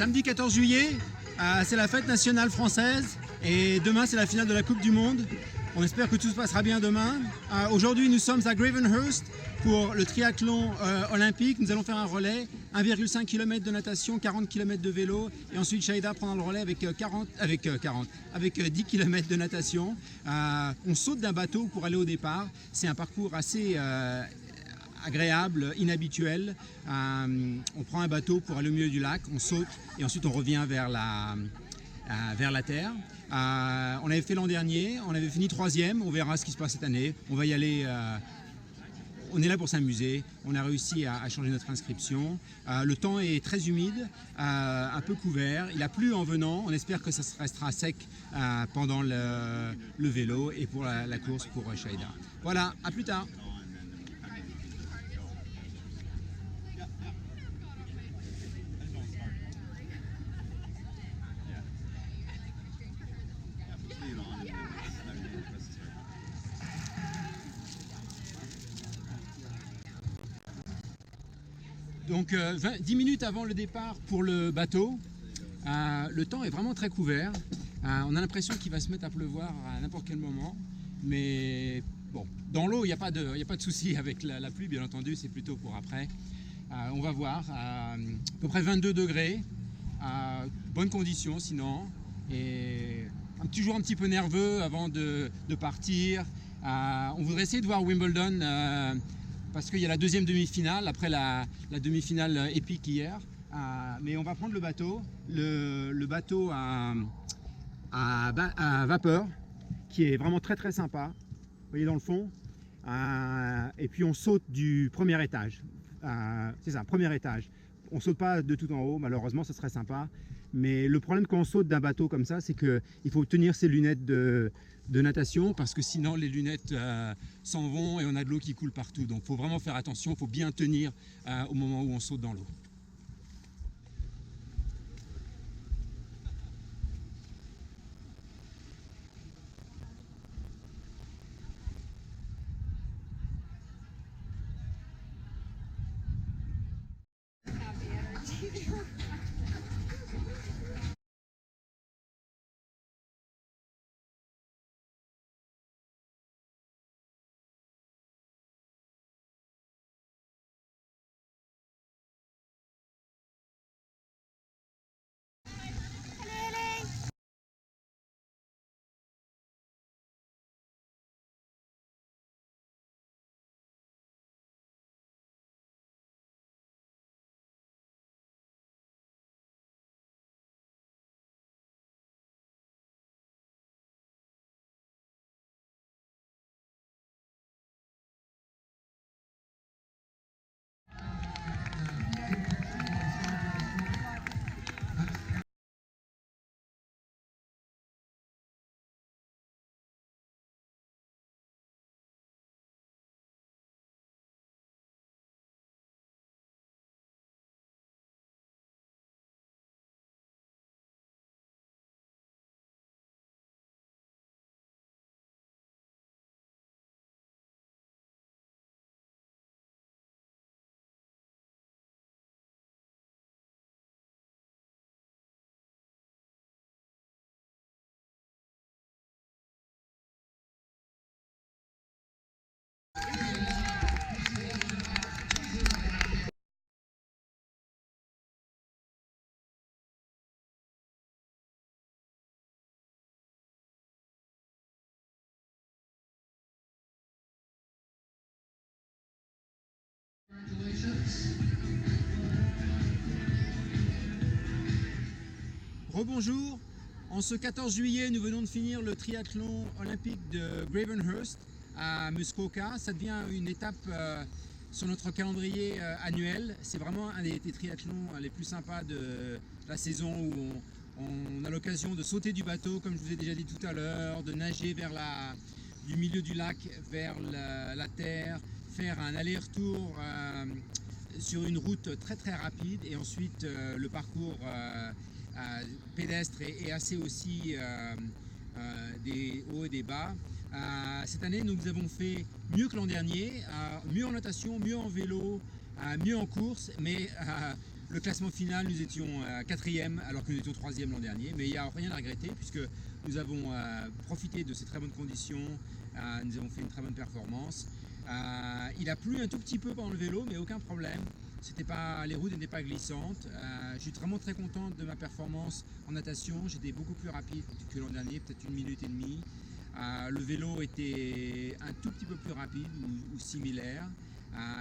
Samedi 14 juillet, c'est la fête nationale française et demain c'est la finale de la Coupe du Monde. On espère que tout se passera bien demain. Aujourd'hui nous sommes à Gravenhurst pour le triathlon olympique. Nous allons faire un relais, 1,5 km de natation, 40 km de vélo et ensuite Shaida prendra le relais avec 10 km de natation. On saute d'un bateau pour aller au départ. C'est un parcours assez agréable, inhabituel. On prend un bateau pour aller au milieu du lac, on saute et ensuite on revient vers la terre. On avait fait l'an dernier, on avait fini 3e, on verra ce qui se passe cette année. On va y aller, on est là pour s'amuser, on a réussi à changer notre inscription. Le temps est très humide, un peu couvert, il a plu en venant, on espère que ça restera sec pendant le vélo et pour la course pour Shaida. Voilà, à plus tard. Donc 10 minutes avant le départ pour le bateau, le temps est vraiment très couvert. On a l'impression qu'il va se mettre à pleuvoir à n'importe quel moment. Mais bon, dans l'eau, il n'y a pas de souci avec la pluie, bien entendu, c'est plutôt pour après. On va voir, à peu près 22 degrés, bonnes conditions sinon. Et toujours un petit peu nerveux avant de partir. On voudrait essayer de voir Wimbledon. Parce qu'il y a la deuxième demi-finale, après la demi-finale épique hier. Mais on va prendre le bateau, le bateau à vapeur, qui est vraiment très très sympa. Vous voyez dans le fond. Et puis on saute du premier étage. C'est ça, premier étage. On ne saute pas de tout en haut, malheureusement, ce serait sympa. Mais le problème quand on saute d'un bateau comme ça, c'est qu'il faut tenir ses lunettes de natation parce que sinon les lunettes s'en vont et on a de l'eau qui coule partout. Donc il faut vraiment faire attention, il faut bien tenir au moment où on saute dans l'eau. Rebonjour, en ce 14 juillet nous venons de finir le triathlon olympique de Gravenhurst à Muskoka. Ça devient une étape sur notre calendrier annuel. C'est vraiment un des triathlons les plus sympas de la saison où on a l'occasion de sauter du bateau comme je vous ai déjà dit tout à l'heure, de nager du milieu du lac vers la terre, faire un aller-retour sur une route très très rapide et ensuite le parcours pédestre est assez aussi des hauts et des bas. Cette année nous avons fait mieux que l'an dernier, mieux en natation, mieux en vélo, mieux en course, mais Le classement final, nous étions 4e alors que nous étions 3e l'an dernier, mais il n'y a rien à regretter puisque nous avons profité de ces très bonnes conditions, nous avons fait une très bonne performance. Il a plu un tout petit peu pendant le vélo, mais aucun problème. Les routes n'étaient pas glissantes. Je suis vraiment très content de ma performance en natation. J'étais beaucoup plus rapide que l'an dernier, peut-être 1 minute et demie. Le vélo était un tout petit peu plus rapide ou similaire.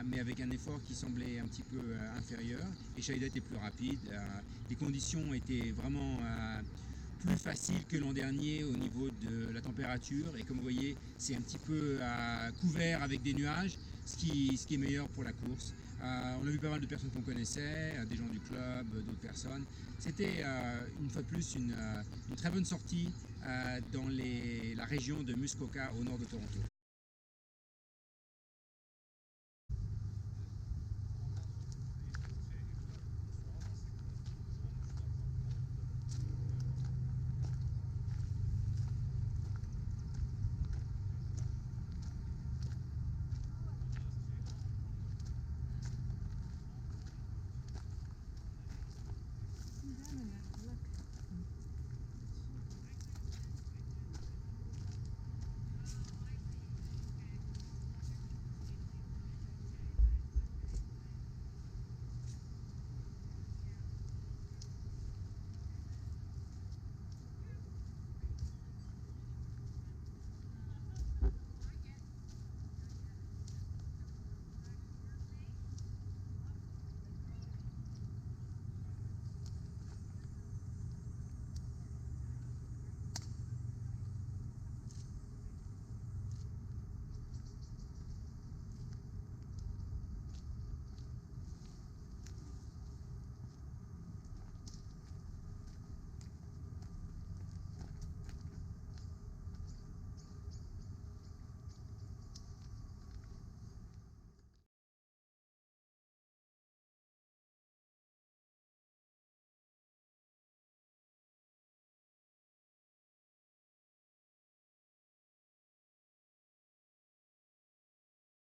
Mais avec un effort qui semblait un petit peu inférieur. Et Shaida était plus rapide. Les conditions étaient vraiment plus faciles que l'an dernier au niveau de la température. Et comme vous voyez, c'est un petit peu couvert avec des nuages, ce qui est meilleur pour la course. On a vu pas mal de personnes qu'on connaissait, des gens du club, d'autres personnes. C'était une fois de plus une très bonne sortie dans la région de Muskoka au nord de Toronto.